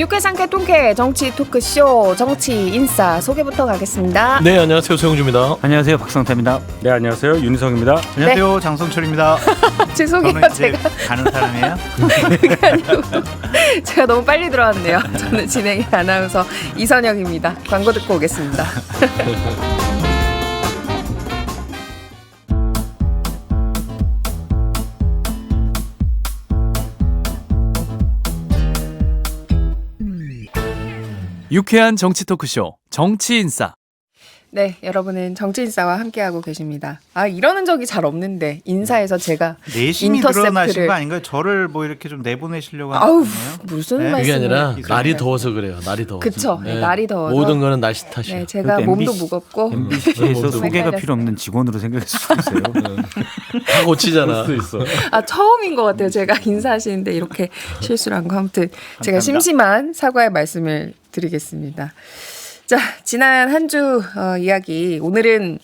육회상쾌 통쾌 정치 토크쇼 정치 인싸 소개부터 가겠습니다. 네, 안녕하세요. 소영주입니다. 안녕하세요. 박성태입니다. 네, 안녕하세요. 윤희성입니다. 안녕하세요. 장성철입니다. 제 소개가 저는 이제 제가 가는 사람이에요? 그게 아니고 제가 너무 빨리 들어왔네요. 저는 진행의 아나운서 이선영입니다. 광고 듣고 오겠습니다. 유쾌한 정치 토크쇼 정치인싸. 네, 여러분은 정치인싸와 함께하고 계십니다. 아, 이러는 적이 잘 없는데 인사에서 제가 내심이 인터셉트를 드러나신 거 아닌가요? 저를 뭐 이렇게 좀 내보내시려고 하는 아우 거예요? 무슨 네? 말씀을. 그게 아니라 이상해. 날이 더워서 그래요. 날이 더워서. 그쵸. 네, 날이 더워서. 모든 거는 날씨 탓이에요. 네, 제가 그것도 몸도 MBC 무겁고 MBC에서 소개가 헷갈렸어요. 필요 없는 직원으로 생각할 수도 있어요. 다 고치잖아. 아, 처음인 것 같아요. 제가 인사하시는데 이렇게 실수를 한 거. 아무튼 제가 심심한 사과의 말씀을 드리겠습니다. 자, 지난 한 주 이야기, 오늘은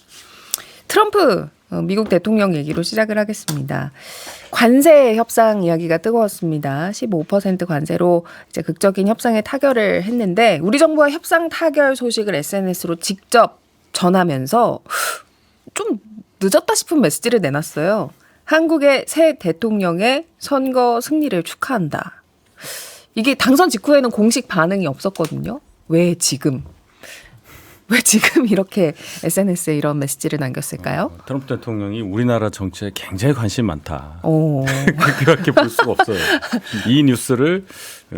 트럼프 미국 대통령 얘기로 시작을 하겠습니다. 관세 협상 이야기가 뜨거웠습니다. 15% 관세로 이제 극적인 협상에 타결을 했는데, 우리 정부가 협상 타결 소식을 SNS로 직접 전하면서 좀 늦었다 싶은 메시지를 내놨어요. 한국의 새 대통령의 선거 승리를 축하한다. 이게 당선 직후에는 공식 반응이 없었거든요. 왜 지금 이렇게 SNS에 이런 메시지를 남겼을까요? 트럼프 대통령이 우리나라 정치에 굉장히 관심이 많다. 오. 그렇게 볼 수가 없어요. 이 뉴스를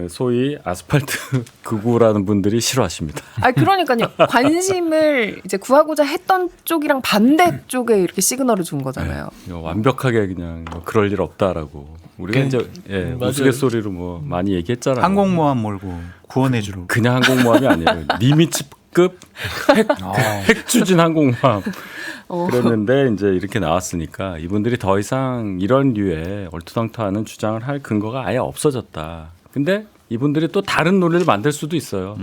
소위 아스팔트 극우라는 분들이 싫어하십니다. 아, 그러니까요. 관심을 이제 구하고자 했던 쪽이랑 반대 쪽에 이렇게 시그널을 준 거잖아요. 완벽하게 그냥 그럴 일 없다라고. 우리가 이제 우스갯소리로 뭐 많이 얘기했잖아요. 항공모함 몰고 구원해주러. 그냥 항공모함이 아니에요. 니미츠급 핵 추진 항공모함. 그랬는데 이제 이렇게 나왔으니까 이분들이 더 이상 이런 류의 얼토당토하는 주장을 할 근거가 아예 없어졌다. 근데 이분들이 또 다른 논리를 만들 수도 있어요.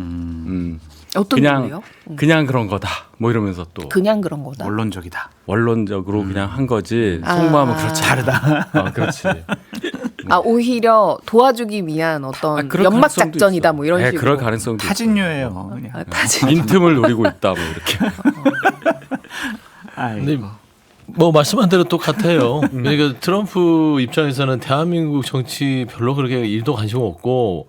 어떤 거예요? 그냥 그런 거다. 뭐 이러면서 또 그냥 그런 거다. 원론적이다. 원론적으로 그냥 한 거지. 속마음은 그렇지 다르다. 그렇지. 아, 오히려 도와주기 위한 어떤 그럴 연막 가능성도 작전이다 있어. 뭐 이런 네, 식으로. 그럴 가능성도 타진녀예요. 있어요. 그냥. 빈틈을 노리고 있다. 뭐 이렇게. 근데 뭐 말씀한 대로 똑같아요. 그러니까 트럼프 입장에서는 대한민국 정치 별로 그렇게 일도 관심 없고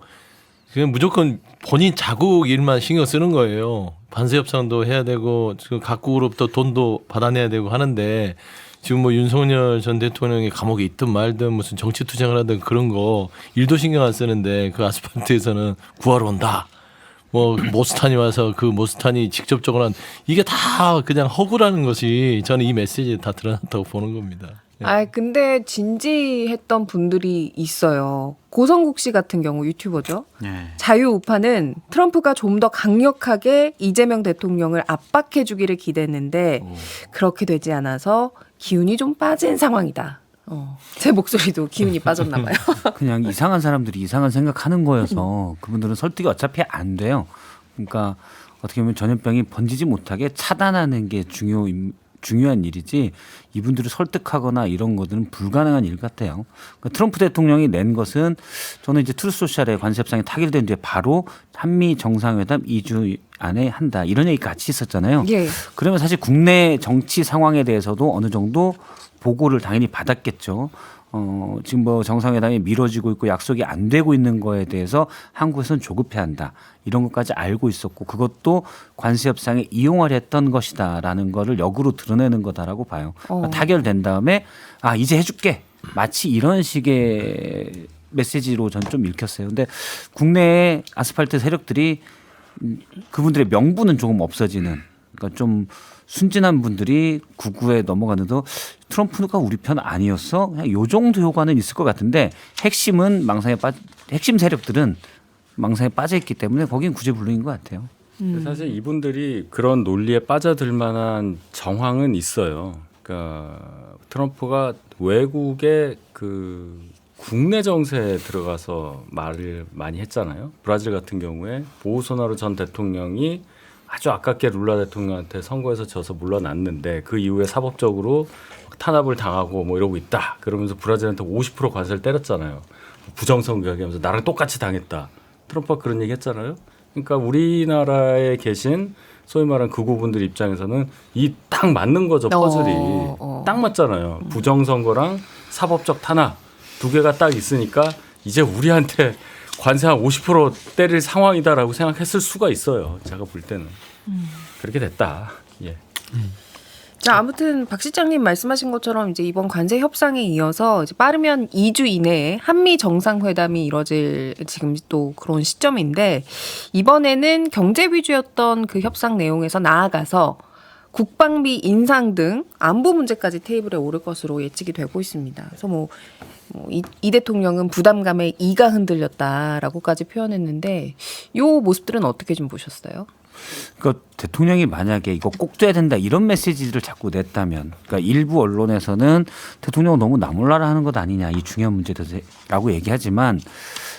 그냥 무조건 본인 자국 일만 신경 쓰는 거예요. 관세 협상도 해야 되고 지금 각국으로부터 돈도 받아내야 되고 하는데 지금 뭐 윤석열 전 대통령이 감옥에 있든 말든 무슨 정치 투쟁을 하든 그런 거 일도 신경 안 쓰는데 그 아스팔트에서는 구하러 온다. 뭐 모스탄이 와서 그 모스탄이 직접적으로 한 이게 다 그냥 허구라는 것이 저는 이 메시지에 다 드러났다고 보는 겁니다. 아, 근데 진지했던 분들이 있어요. 고성국 씨 같은 경우 유튜버죠. 네. 자유우파는 트럼프가 좀 더 강력하게 이재명 대통령을 압박해 주기를 기대했는데 그렇게 되지 않아서 기운이 좀 빠진 상황이다. 제 목소리도 기운이 빠졌나 봐요. 그냥 이상한 사람들이 이상한 생각하는 거여서 그분들은 설득이 어차피 안 돼요. 그러니까 어떻게 보면 전염병이 번지지 못하게 차단하는 게 중요한 일이지 이분들을 설득하거나 이런 것들은 불가능한 일 같아요. 그러니까 트럼프 대통령이 낸 것은 저는 이제 트루소셜의 관세협상이 타결된 뒤에 바로 한미 정상회담 2주 안에 한다 이런 얘기 같이 있었잖아요. 예. 그러면 사실 국내 정치 상황에 대해서도 어느 정도 보고를 당연히 받았겠죠. 지금 뭐 정상회담이 미뤄지고 있고 약속이 안 되고 있는 거에 대해서 한국에서는 조급해한다. 이런 것까지 알고 있었고 그것도 관세협상에 이용하려 했던 것이다라는 거를 역으로 드러내는 거다라고 봐요. 그러니까 타결된 다음에 아 이제 해줄게. 마치 이런 식의 메시지로 전 좀 읽혔어요. 근데 국내의 아스팔트 세력들이 그분들의 명분은 조금 없어지는 그러니까 좀 순진한 분들이 구구에 넘어가는데도 트럼프가 우리 편 아니었어? 그냥 요 정도 효과는 있을 것 같은데 핵심은 핵심 세력들은 망상에 빠져 있기 때문에 거긴 구제불능인 것 같아요. 사실 이분들이 그런 논리에 빠져들 만한 정황은 있어요. 그러니까 트럼프가 외국의 그 국내 정세에 들어가서 말을 많이 했잖아요. 브라질 같은 경우에 보우소나루 전 대통령이 아주 아깝게 룰라 대통령한테 선거에서 져서 물러났는데 그 이후에 사법적으로 탄압을 당하고 뭐 이러고 있다. 그러면서 브라질한테 50% 관세를 때렸잖아요. 부정선거 얘기하면서 나랑 똑같이 당했다. 트럼프가 그런 얘기 했잖아요. 그러니까 우리나라에 계신 소위 말하는 극우분들 입장에서는 이 딱 맞는 거죠. 퍼즐이. 딱 맞잖아요. 부정선거랑 사법적 탄압 두 개가 딱 있으니까 이제 우리한테 관세 한 50% 때릴 상황이다라고 생각했을 수가 있어요. 제가 볼 때는. 그렇게 됐다. 예. 자, 아무튼 박 실장님 말씀하신 것처럼 이제 이번 관세 협상에 이어서 이제 빠르면 2주 이내에 한미 정상회담이 이뤄질 지금 또 그런 시점인데 이번에는 경제 위주였던 그 협상 내용에서 나아가서 국방비 인상 등 안보 문제까지 테이블에 오를 것으로 예측이 되고 있습니다. 그래서 이 대통령은 부담감에 이가 흔들렸다라고까지 표현했는데 이 모습들은 어떻게 좀 보셨어요? 그러니까 대통령이 만약에 이거 꼭 줘야 된다 이런 메시지를 자꾸 냈다면, 그러니까 일부 언론에서는 대통령은 너무 나몰라라 하는 것 아니냐 이 중요한 문제라고 얘기하지만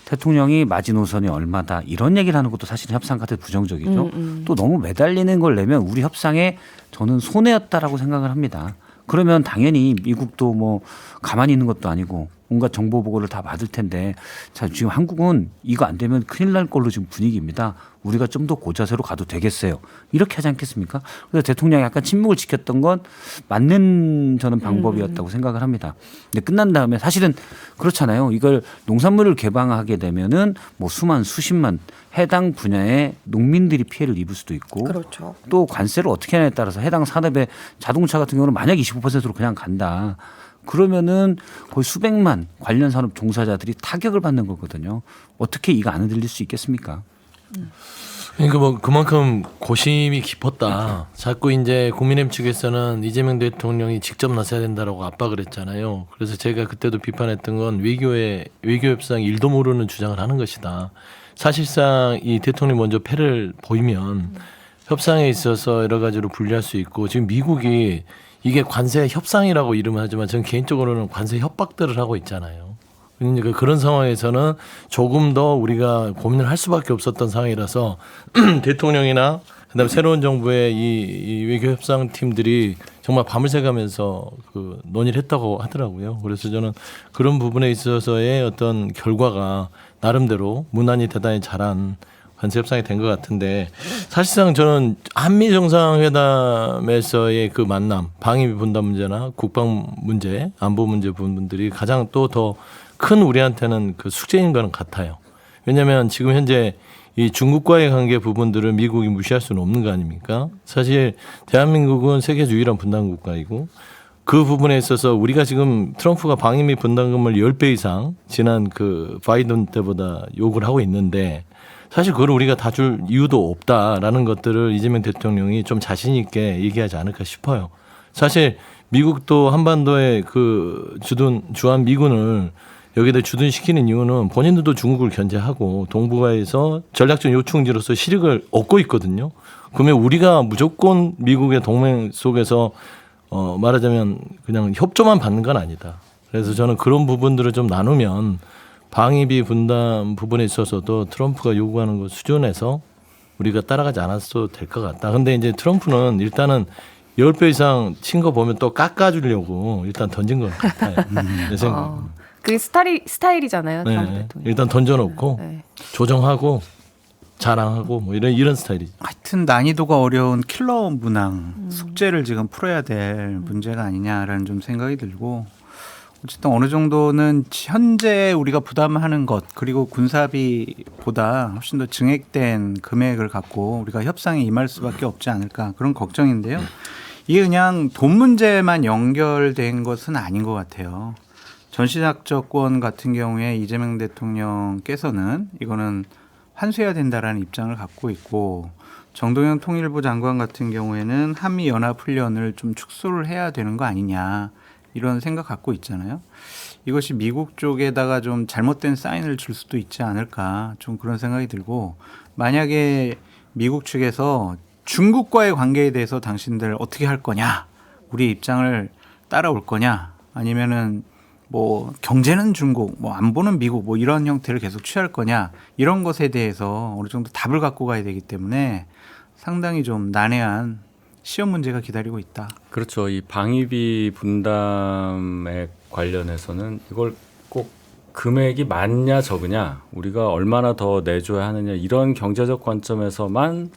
대통령이 마지노선이 얼마다 이런 얘기를 하는 것도 사실은 협상 같은 부정적이죠. 또 너무 매달리는 걸 내면 우리 협상에 저는 손해였다라고 생각을 합니다. 그러면 당연히 미국도 뭐 가만히 있는 것도 아니고 온갖 정보 보고를 다 받을 텐데, 자 지금 한국은 이거 안 되면 큰일 날 걸로 지금 분위기입니다. 우리가 좀 더 고자세로 가도 되겠어요. 이렇게 하지 않겠습니까? 그래서 대통령이 약간 침묵을 지켰던 건 맞는 저는 방법이었다고 생각을 합니다. 근데 끝난 다음에 사실은 그렇잖아요. 이걸 농산물을 개방하게 되면은 뭐 수십만 해당 분야의 농민들이 피해를 입을 수도 있고, 그렇죠. 또 관세를 어떻게 하냐에 따라서 해당 산업의 자동차 같은 경우는 만약 25%로 그냥 간다. 그러면은 거의 수백만 관련 산업 종사자들이 타격을 받는 거거든요. 어떻게 이거 안 흔들릴 수 있겠습니까? 그러니까 뭐 그만큼 고심이 깊었다. 자꾸 이제 국민의힘 측에서는 이재명 대통령이 직접 나서야 된다라고 압박을 했잖아요. 그래서 제가 그때도 비판했던 건 외교 협상 일도 모르는 주장을 하는 것이다. 사실상 이 대통령이 먼저 패를 보이면 협상에 있어서 여러 가지로 불리할 수 있고, 지금 미국이 이게 관세 협상이라고 이름을 하지만 저는 개인적으로는 관세 협박들을 하고 있잖아요. 그러니까 그런 상황에서는 조금 더 우리가 고민을 할 수밖에 없었던 상황이라서 대통령이나 그다음에 새로운 정부의 이 외교 협상 팀들이 정말 밤을 새가면서 그 논의를 했다고 하더라고요. 그래서 저는 그런 부분에 있어서의 어떤 결과가 나름대로 무난히 대단히 잘한 관세 협상이 된 것 같은데, 사실상 저는 한미 정상회담에서의 그 만남, 방위비 분담 문제나 국방 문제, 안보 문제 부분들이 가장 또 더 큰 우리한테는 그 숙제인 거는 같아요. 왜냐하면 지금 현재 이 중국과의 관계 부분들을 미국이 무시할 수는 없는 거 아닙니까? 사실 대한민국은 세계에서 유일한 분담 국가이고, 그 부분에 있어서 우리가 지금 트럼프가 방위비 분담금을 10배 이상 지난 그 바이든 때보다 요구를 하고 있는데, 사실 그걸 우리가 다 줄 이유도 없다라는 것들을 이재명 대통령이 좀 자신 있게 얘기하지 않을까 싶어요. 사실 미국도 한반도에 그 주한 미군을 여기다 주둔시키는 이유는 본인들도 중국을 견제하고 동북아에서 전략적 요충지로서 실익을 얻고 있거든요. 그러면 우리가 무조건 미국의 동맹 속에서 말하자면 그냥 협조만 받는 건 아니다. 그래서 저는 그런 부분들을 좀 나누면 방위비 분담 부분에 있어서도 트럼프가 요구하는 것 수준에서 우리가 따라가지 않았어도 될 것 같다. 근데 이제 트럼프는 일단은 10배 이상 친 거 보면 또 깎아주려고 일단 던진 것 같아요. 내 생각. 그게 스타일이잖아요. 네, 트럼프 대통령. 일단 던져놓고 네. 조정하고 자랑하고 뭐 이런 스타일이죠. 하여튼 난이도가 어려운 킬러 문항 숙제를 지금 풀어야 될 문제가 아니냐라는 좀 생각이 들고, 어쨌든 어느 정도는 현재 우리가 부담하는 것, 그리고 군사비보다 훨씬 더 증액된 금액을 갖고 우리가 협상에 임할 수밖에 없지 않을까, 그런 걱정인데요. 이게 그냥 돈 문제만 연결된 것은 아닌 것 같아요. 전시작전권 같은 경우에 이재명 대통령께서는 이거는 환수해야 된다라는 입장을 갖고 있고, 정동영 통일부 장관 같은 경우에는 한미 연합훈련을 좀 축소를 해야 되는 거 아니냐, 이런 생각 갖고 있잖아요. 이것이 미국 쪽에다가 좀 잘못된 사인을 줄 수도 있지 않을까, 좀 그런 생각이 들고, 만약에 미국 측에서 중국과의 관계에 대해서 당신들 어떻게 할 거냐, 우리 입장을 따라올 거냐, 아니면은 뭐 경제는 중국, 뭐 안보는 미국, 뭐 이런 형태를 계속 취할 거냐, 이런 것에 대해서 어느 정도 답을 갖고 가야 되기 때문에 상당히 좀 난해한 시험 문제가 기다리고 있다. 그렇죠. 이 방위비 분담에 관련해서는 이걸 꼭 금액이 많냐 적으냐, 우리가 얼마나 더 내줘야 하느냐 이런 경제적 관점에서만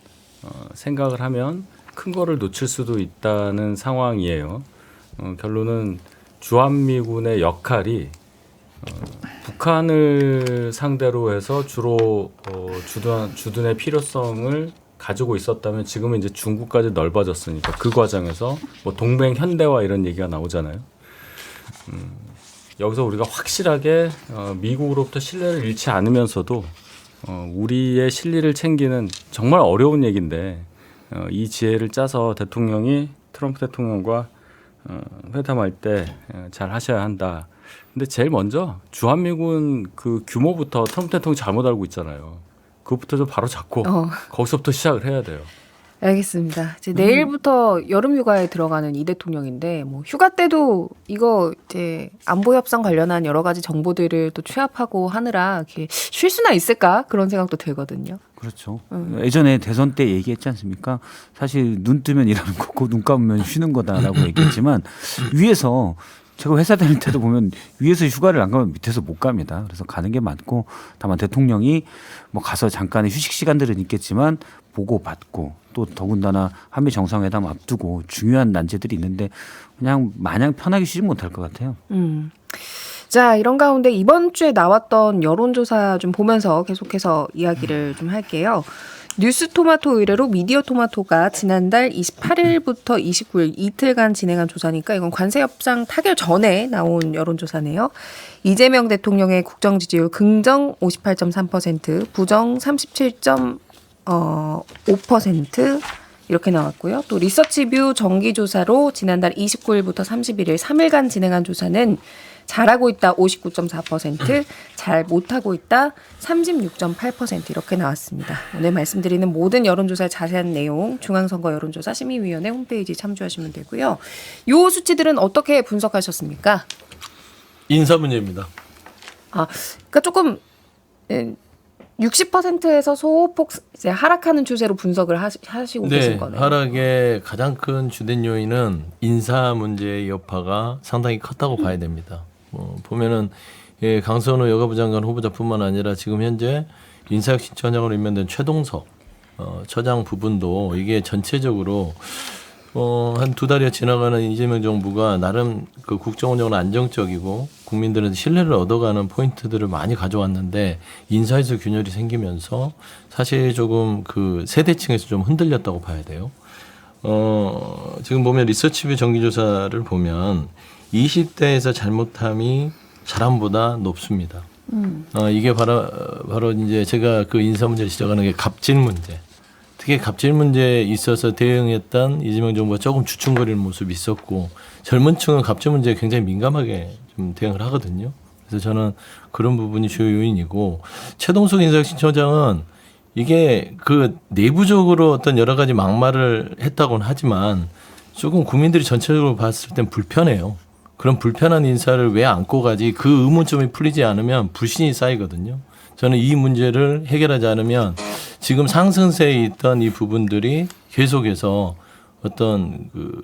생각을 하면 큰 거를 놓칠 수도 있다는 상황이에요. 결론은 주한미군의 역할이 북한을 상대로 해서 주로 주둔의 필요성을 가지고 있었다면 지금은 이제 중국까지 넓어졌으니까 그 과정에서 뭐 동맹 현대화 이런 얘기가 나오잖아요. 여기서 우리가 확실하게 미국으로부터 신뢰를 잃지 않으면서도 우리의 실리를 챙기는 정말 어려운 얘기인데 이 지혜를 짜서 대통령이 트럼프 대통령과 회담할 때 잘 하셔야 한다. 근데 제일 먼저 주한미군 그 규모부터 트럼프 대통령이 잘못 알고 있잖아요. 그것부터 좀 바로 잡고 거기서부터 시작을 해야 돼요. 알겠습니다. 이제 내일부터 여름 휴가에 들어가는 이 대통령인데 뭐 휴가 때도 이거 이제 안보 협상 관련한 여러 가지 정보들을 또 취합하고 하느라 이렇게 쉴 수나 있을까 그런 생각도 들거든요. 그렇죠. 예전에 대선 때 얘기했지 않습니까? 사실 눈 뜨면 일하는 거고 눈 감으면 쉬는 거다라고 얘기했지만 위에서 제가 회사 다닐 때도 보면 위에서 휴가를 안 가면 밑에서 못 갑니다. 그래서 가는 게 맞고 다만 대통령이 뭐 가서 잠깐의 휴식 시간들은 있겠지만 보고받고 또 더군다나 한미 정상회담 앞두고 중요한 난제들이 있는데 그냥 마냥 편하게 쉬지 못할 것 같아요. 자, 이런 가운데 이번 주에 나왔던 여론조사 좀 보면서 계속해서 이야기를 좀 할게요. 뉴스토마토 의뢰로 미디어토마토가 지난달 28일부터 29일 이틀간 진행한 조사니까 이건 관세 협상 타결 전에 나온 여론조사네요. 이재명 대통령의 국정 지지율 긍정 58.3%, 부정 37.5% 이렇게 나왔고요. 또 리서치뷰 정기조사로 지난달 29일부터 31일 3일간 진행한 조사는 잘하고 있다 59.4%, 잘 못하고 있다 36.8% 이렇게 나왔습니다. 오늘 말씀드리는 모든 여론조사의 자세한 내용 중앙선거 여론조사 심의위원회 홈페이지 참조하시면 되고요. 이 수치들은 어떻게 분석하셨습니까? 인사 문제입니다. 그러니까 조금 60%에서 소폭 이제 하락하는 추세로 분석을 하시고 계신 거네요. 하락의 가장 큰 주된 요인은 인사 문제의 여파가 상당히 컸다고 봐야 됩니다. 보면은 강선우 여가부 장관 후보자뿐만 아니라 지금 현재 인사혁신처장으로 임명된 최동석 처장 부분도 이게 전체적으로 한 2달여 지나가는 이재명 정부가 나름 그 국정운영은 안정적이고 국민들한테 신뢰를 얻어가는 포인트들을 많이 가져왔는데 인사에서 균열이 생기면서 사실 조금 그 세대층에서 좀 흔들렸다고 봐야 돼요. 지금 보면 리서치뷰 정기조사를 보면 20대에서 잘못함이 잘함보다 높습니다. 이게 바로 이제 제가 그 인사 문제를 지적하는 게 갑질 문제. 특히 갑질 문제에 있어서 대응했던 이재명 정부가 조금 주춤거리는 모습이 있었고 젊은 층은 갑질 문제에 굉장히 민감하게 좀 대응을 하거든요. 그래서 저는 그런 부분이 주요 요인이고 최동석 인사혁신처장은 이게 그 내부적으로 어떤 여러 가지 막말을 했다고는 하지만 조금 국민들이 전체적으로 봤을 땐 불편해요. 그런 불편한 인사를 왜 안고 가지 그 의문점이 풀리지 않으면 불신이 쌓이거든요. 저는 이 문제를 해결하지 않으면 지금 상승세에 있던 이 부분들이 계속해서 어떤 그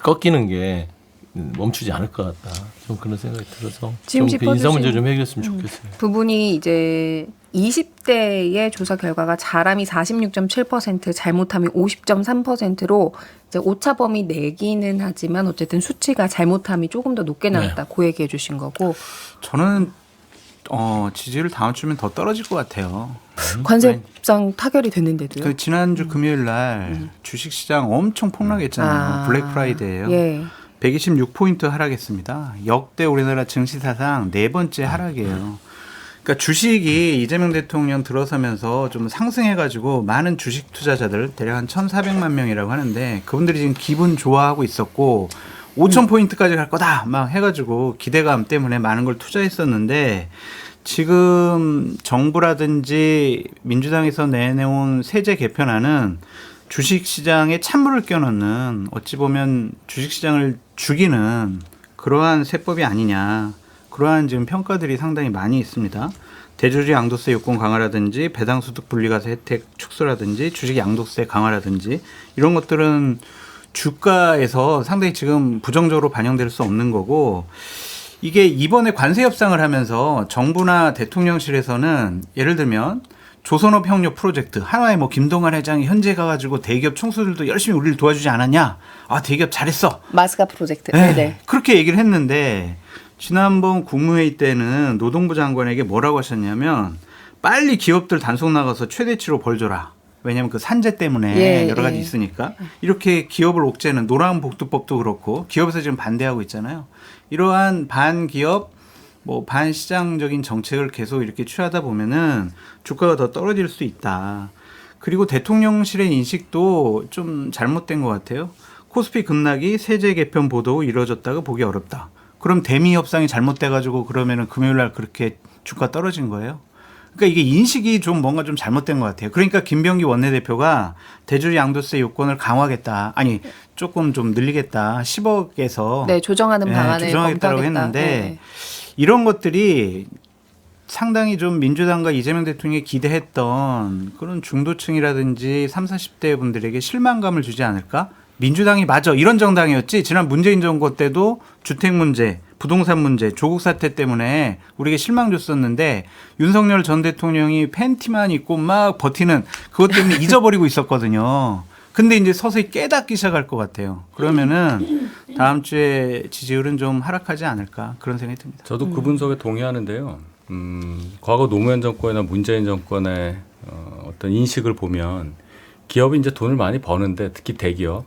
꺾이는 게 멈추지 않을 것 같다. 좀 그런 생각이 들어서 지금 좀 그 인사 문제 좀 해결했으면 좋겠어요. 부분이 이제 20대의 조사 결과가 잘함이 46.7%, 잘못함이 50.3%로 이제 오차 범위 내기는 하지만 어쨌든 수치가 잘못함이 조금 더 높게 나왔다. 그 얘기해 주신 거고. 저는 지지율 다음 주면 더 떨어질 것 같아요. 관세협상 타결이 됐는데도요. 그 지난주 금요일 날 주식시장 엄청 폭락했잖아요. 블랙 프라이데이예요. 예. 126포인트 하락했습니다. 역대 우리나라 증시 사상 4번째 하락이에요. 그러니까 주식이 이재명 대통령 들어서면서 좀 상승해가지고 많은 주식 투자자들 대략 한 1,400만 명이라고 하는데 그분들이 지금 기분 좋아하고 있었고 5,000포인트까지 갈 거다 막 해가지고 기대감 때문에 많은 걸 투자했었는데 지금 정부라든지 민주당에서 내놓은 세제 개편안은 주식시장에 찬물을 끼얹는 어찌 보면 주식시장을 죽이는 그러한 세법이 아니냐. 그러한 지금 평가들이 상당히 많이 있습니다. 대주주 양도세 요건 강화라든지 배당소득 분리과세 혜택 축소라든지 주식 양도세 강화라든지 이런 것들은 주가에서 상당히 지금 부정적으로 반영될 수 없는 거고 이게 이번에 관세 협상을 하면서 정부나 대통령실에서는 예를 들면 조선업 협력 프로젝트 하나의 뭐 김동완 회장이 현재 가가지고 대기업 총수들도 열심히 우리를 도와주지 않았냐? 아 대기업 잘했어. 마스카 프로젝트. 네, 네네. 그렇게 얘기를 했는데 지난번 국무회의 때는 노동부 장관에게 뭐라고 하셨냐면 빨리 기업들 단속 나가서 최대치로 벌 줘라. 왜냐하면 그 산재 때문에 예, 여러 가지 예. 있으니까 이렇게 기업을 옥죄는 노란복두법도 그렇고 기업에서 지금 반대하고 있잖아요. 이러한 반기업 뭐 반시장적인 정책을 계속 이렇게 취하다 보면은 주가가 더 떨어질 수 있다. 그리고 대통령실의 인식도 좀 잘못된 것 같아요. 코스피 급락이 세제 개편 보도 이루어졌다고 보기 어렵다. 그럼 대미 협상이 잘못돼가지고 그러면은 금요일 날 그렇게 주가 떨어진 거예요. 그러니까 이게 인식이 좀 뭔가 좀 잘못된 것 같아요. 그러니까 김병기 원내대표가 대주주 양도세 요건을 강화하겠다. 아니 조금 좀 늘리겠다. 10억에서 네, 조정하는 방안을 조정하겠다고 검토하겠다. 했는데 네. 이런 것들이 상당히 좀 민주당과 이재명 대통령이 기대했던 그런 중도층이라든지 30, 40대 분들에게 실망감을 주지 않을까? 민주당이 맞아 이런 정당이었지. 지난 문재인 정부 때도 주택 문제, 부동산 문제, 조국 사태 때문에 우리에게 실망 줬었는데 윤석열 전 대통령이 팬티만 입고 막 버티는 그것 때문에 잊어버리고 있었거든요. 근데 이제 서서히 깨닫기 시작할 것 같아요. 그러면은 다음 주에 지지율은 좀 하락하지 않을까 그런 생각이 듭니다. 저도 그 분석에 동의하는데요. 과거 노무현 정권이나 문재인 정권의 어떤 인식을 보면 기업이 이제 돈을 많이 버는데 특히 대기업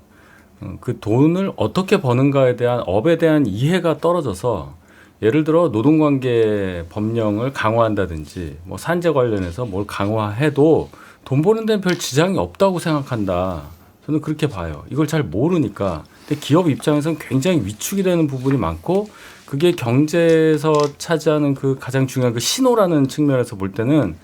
그 돈을 어떻게 버는가에 대한 업에 대한 이해가 떨어져서 예를 들어 노동관계 법령을 강화한다든지 뭐 산재 관련해서 뭘 강화해도 돈 버는 데는 별 지장이 없다고 생각한다. 저는 그렇게 봐요. 이걸 잘 모르니까. 근데 기업 입장에서는 굉장히 위축이 되는 부분이 많고 그게 경제에서 차지하는 그 가장 중요한 그 신호라는 측면에서 볼 때는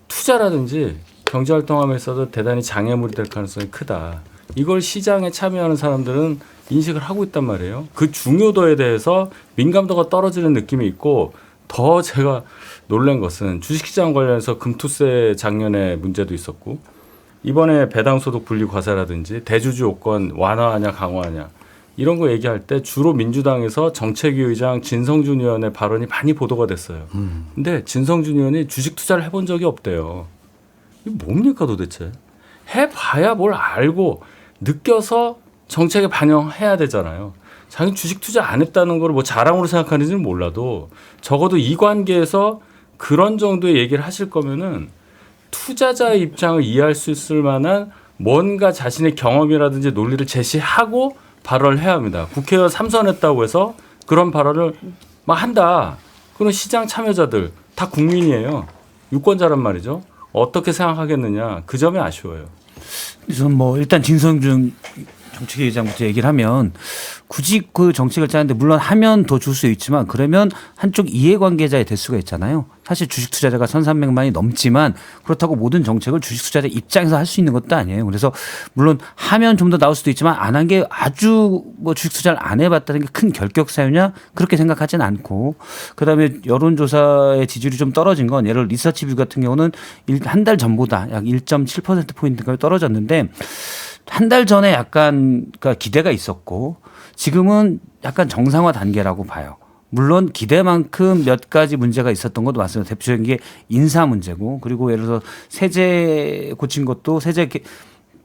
투자라든지 경제활동함에 있어서 대단히 장애물이 될 가능성이 크다. 이걸 시장에 참여하는 사람들은 인식을 하고 있단 말이에요. 그 중요도에 대해서 민감도가 떨어지는 느낌이 있고 더 제가 놀란 것은 주식시장 관련해서 금투세 작년에 문제도 있었고 이번에 배당소득 분리과세라든지 대주주 요건 완화하냐 강화하냐 이런 거 얘기할 때 주로 민주당에서 정책위 의장 진성준 의원의 발언이 많이 보도가 됐어요. 근데 진성준 의원이 주식 투자를 해본 적이 없대요. 이게 뭡니까 도대체? 해봐야 뭘 알고 느껴서 정책에 반영해야 되잖아요. 자기 주식 투자 안 했다는 걸 뭐 자랑으로 생각하는지는 몰라도 적어도 이 관계에서 그런 정도의 얘기를 하실 거면은 투자자의 입장을 이해할 수 있을 만한 뭔가 자신의 경험이라든지 논리를 제시하고 발언을 해야 합니다. 국회의원 3선했다고 해서 그런 발언을 막 한다. 그런 시장 참여자들 다 국민이에요. 유권자란 말이죠. 어떻게 생각하겠느냐. 그 점이 아쉬워요. 저는 뭐 일단 진성준 정책위 의장부터 얘기를 하면 굳이 그 정책을 짜는데 물론 하면 더 줄 수 있지만 그러면 한쪽 이해관계자의 대수가 있잖아요. 사실 주식 투자자가 1,300만이 넘지만 그렇다고 모든 정책을 주식 투자자 입장에서 할 수 있는 것도 아니에요. 그래서 물론 하면 좀 더 나올 수도 있지만 안 한 게 아주 뭐 주식 투자를 안 해봤다는 게 큰 결격 사유냐 그렇게 생각하지는 않고 그다음에 여론조사의 지지율이 좀 떨어진 건 예를 들어 리서치뷰 같은 경우는 한 달 전보다 약 1.7%포인트가 떨어졌는데 한 달 전에 약간 기대가 있었고 지금은 약간 정상화 단계라고 봐요. 물론 기대만큼 몇 가지 문제가 있었던 것도 맞습니다. 대표적인 게 인사 문제고 그리고 예를 들어서 세제 고친 것도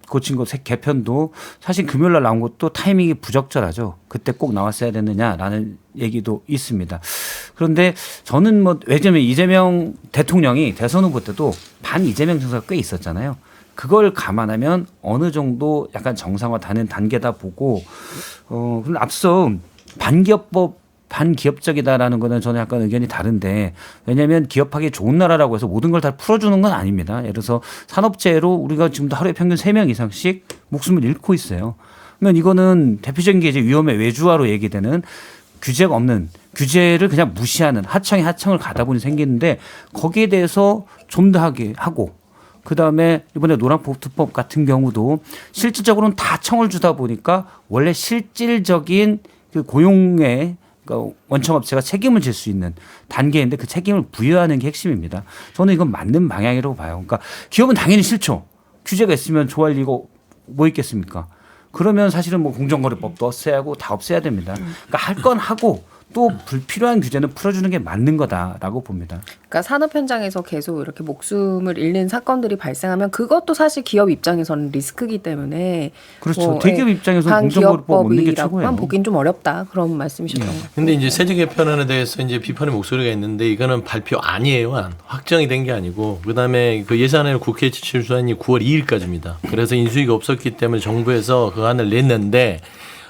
고친 것 개편도 사실 금요일 날 나온 것도 타이밍이 부적절하죠. 그때 꼭 나왔어야 됐느냐라는 얘기도 있습니다. 그런데 저는 뭐 왜냐면 이재명 대통령이 대선 후보 때도 반 이재명 정서가 꽤 있었잖아요. 그걸 감안하면 어느 정도 약간 정상화되는 단계다 보고 근데 앞서 반기업적이다라는 거는 저는 약간 의견이 다른데 왜냐하면 기업하기 좋은 나라라고 해서 모든 걸 다 풀어주는 건 아닙니다. 예를 들어서 산업재해로 우리가 지금도 하루에 평균 3명 이상씩 목숨을 잃고 있어요. 그러면 이거는 대표적인 게 이제 위험의 외주화로 얘기되는 규제가 없는 규제를 그냥 무시하는 하청이 하청을 가다 보니 생기는데 거기에 대해서 좀 더 하게 하고 그다음에 이번에 노란복두법 같은 경우도 실질적으로는 다 청을 주다 보니까 원래 실질적인 그 고용의 그러니까 원청업체가 책임을 질 수 있는 단계인데 그 책임을 부여하는 게 핵심입니다. 저는 이건 맞는 방향이라고 봐요. 그러니까 기업은 당연히 싫죠. 규제가 있으면 좋아할 리가 뭐 있겠습니까? 그러면 사실은 뭐 공정거래법도 없애야 하고 다 없애야 됩니다. 그러니까 할 건 하고 또 불필요한 규제는 풀어주는 게 맞는 거다라고 봅니다. 그러니까 산업 현장에서 계속 이렇게 목숨을 잃는 사건들이 발생하면 그것도 사실 기업 입장에서는 리스크이기 때문에 그렇죠. 대기업 입장에서는 공정거래법 없는 게 최고예요. 반기업법이라고만 보긴 좀 어렵다 그런 말씀이셨던 것 같아요. 근데 이제 세제 개편안에 대해서 이제 비판의 목소리가 있는데 이거는 발표 아니에요. 확정이 된 게 아니고 그다음에 그 예산안을 국회에 제출수한이 9월 2일까지입니다. 그래서 인수위가 없었기 때문에 정부에서 그 안을 냈는데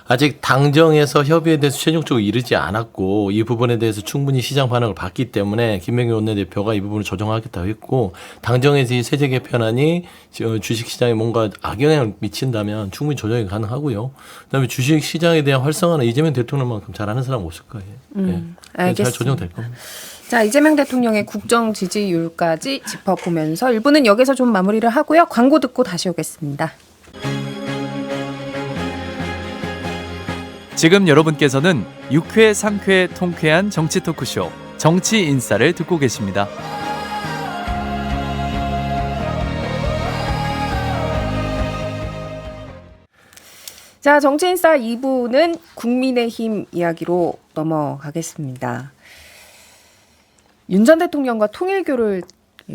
아직 당정에서 협의에 대해서 최종적으로 이르지 않았고 이 부분에 대해서 충분히 시장 반응을 봤기 때문에 김명기 원내대표가 이 부분을 조정하겠다고 했고 당정에서 이 세제 개편안이 주식시장에 뭔가 악영향을 미친다면 충분히 조정이 가능하고요. 그다음에 주식시장에 대한 활성화는 이재명 대통령만큼 잘하는 사람 없을 거예요. 네. 잘 알겠습니다. 조정될 겁니다. 자, 이재명 대통령의 국정 지지율까지 짚어보면서 1부는 여기서 좀 마무리를 하고요. 광고 듣고 다시 오겠습니다. 지금 여러분께서는 6회, 상쾌, 통쾌한 정치 토크쇼 정치 인싸를 듣고 계십니다. 자, 정치인싸 2부는 국민의힘 이야기로 넘어가겠습니다. 윤 전 대통령과 통일교를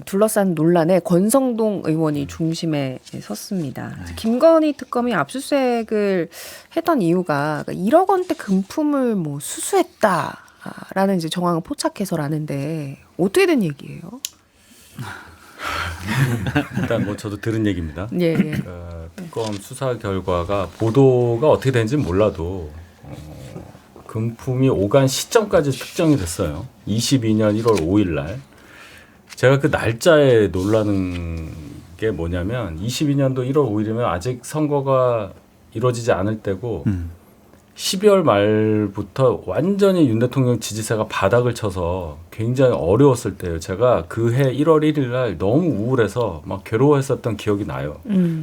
둘러싼 논란에 권성동 의원이 중심에 섰습니다. 김건희 특검이 압수수색을 했던 이유가 1억 원대 금품을 뭐 수수했다라는 이제 정황을 포착해서라는데 어떻게 된 얘기예요? 일단 뭐 저도 들은 얘기입니다. 예, 예. 특검 수사 결과가 보도가 어떻게 되는지 몰라도 금품이 오간 시점까지 특정이 됐어요. 22년 1월 5일 날. 제가 그 날짜에 놀라는 게 뭐냐면 22년도 1월 5일이면 아직 선거가 이루어지지 않을 때고 12월 말부터 완전히 윤 대통령 지지세가 바닥을 쳐서 굉장히 어려웠을 때예요. 제가 그해 1월 1일 날 너무 우울해서 막 괴로워했었던 기억이 나요.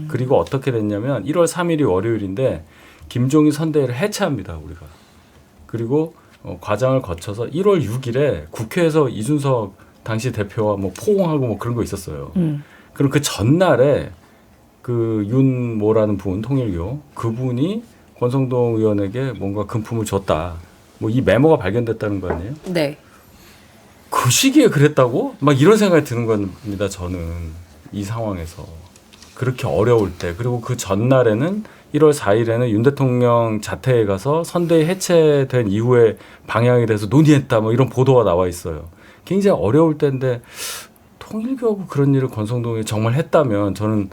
그리고 어떻게 됐냐면 1월 3일이 월요일인데 김종인 선대위를 해체합니다. 우리가. 그리고 과정을 거쳐서 1월 6일에 국회에서 이준석 당시 대표와 뭐 포옹하고 뭐 그런 거 있었어요. 그럼 그 전날에 그 윤모라는 분 통일교 그분이 권성동 의원에게 뭔가 금품을 줬다. 뭐 이 메모가 발견됐다는 거 아니에요? 네. 그 시기에 그랬다고? 막 이런 생각이 드는 겁니다. 저는 이 상황에서 그렇게 어려울 때 그리고 그 전날에는 1월 4일에는 윤 대통령 자택에 가서 선대위 해체된 이후에 방향에 대해서 논의했다. 뭐 이런 보도가 나와 있어요. 굉장히 어려울 때인데 통일교하고 그런 일을 권성동이 정말 했다면 저는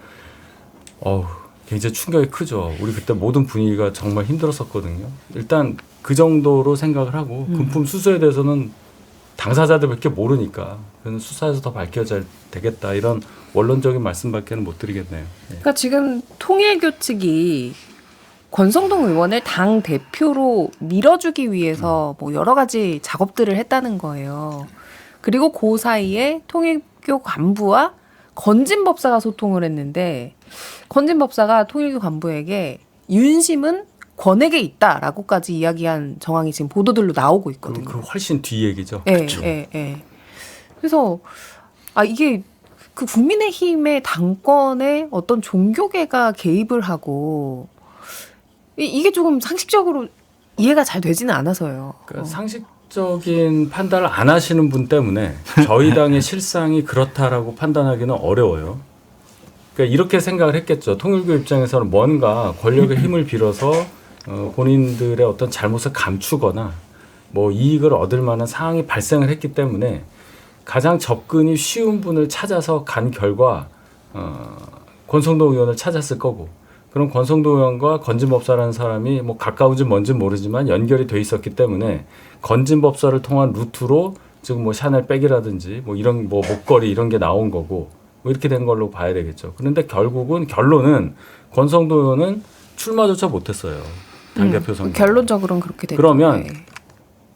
굉장히 충격이 크죠. 우리 그때 모든 분위기가 정말 힘들었었거든요. 일단 그 정도로 생각을 하고 금품 수수에 대해서는 당사자들밖에 모르니까 그건 수사에서 더 밝혀져야 되겠다 이런 원론적인 말씀밖에는 못 드리겠네요. 네. 그러니까 지금 통일교 측이 권성동 의원을 당 대표로 밀어주기 위해서 뭐 여러 가지 작업들을 했다는 거예요. 그리고 그 사이에 통일교 간부와 건진 법사가 소통을 했는데 건진 법사가 통일교 간부에게 윤심은 권에게 있다라고까지 이야기한 정황이 지금 보도들로 나오고 있거든요. 그 훨씬 뒤 얘기죠. 예, 그렇죠. 예, 예. 그래서 이게 그 국민의힘의 당권에 어떤 종교계가 개입을 하고 이게 조금 상식적으로 이해가 잘 되지는 않아서요. 그러니까 상식적인 판단을 안 하시는 분 때문에 저희 당의 실상이 그렇다라고 판단하기는 어려워요. 그러니까 이렇게 생각을 했겠죠. 통일교 입장에서는 뭔가 권력의 힘을 빌어서 본인들의 어떤 잘못을 감추거나 뭐 이익을 얻을 만한 상황이 발생을 했기 때문에 가장 접근이 쉬운 분을 찾아서 간 결과 권성동 의원을 찾았을 거고 그럼 권성동 의원과 건진법사라는 사람이 뭐 가까운지 뭔지 모르지만 연결이 돼 있었기 때문에 건진법사를 통한 루트로 지금 뭐 샤넬 백이라든지 뭐 이런 뭐 목걸이 이런 게 나온 거고 뭐 이렇게 된 걸로 봐야 되겠죠. 그런데 결론은 권성동 의원은 출마조차 못했어요. 당대표 선거. 결론적으로는 그렇게 되죠. 그러면 네.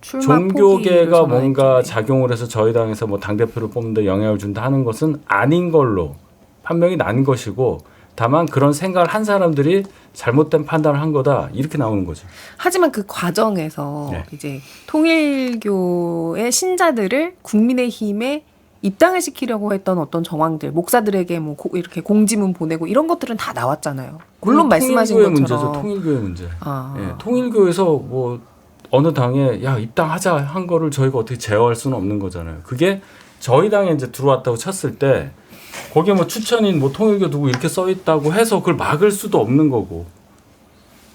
출마 종교계가 포기를 뭔가 전화했죠. 작용을 해서 저희 당에서 뭐 당대표를 뽑는데 영향을 준다 하는 것은 아닌 걸로 판명이 난 것이고 다만 그런 생각을 한 사람들이 잘못된 판단을 한 거다 이렇게 나오는 거죠. 하지만 그 과정에서 네. 이제 통일교의 신자들을 국민의힘에 입당을 시키려고 했던 어떤 정황들, 목사들에게 뭐 이렇게 공지문 보내고 이런 것들은 다 나왔잖아요. 물론 말씀하신 통일교의 것처럼 문제죠. 통일교의 문제. 아. 예, 통일교에서 뭐 어느 당에 야 입당하자 한 거를 저희가 어떻게 제어할 수는 없는 거잖아요. 그게 저희 당에 이제 들어왔다고 쳤을 때 거기에 뭐 추천인 뭐 통일교 누구 이렇게 써 있다고 해서 그걸 막을 수도 없는 거고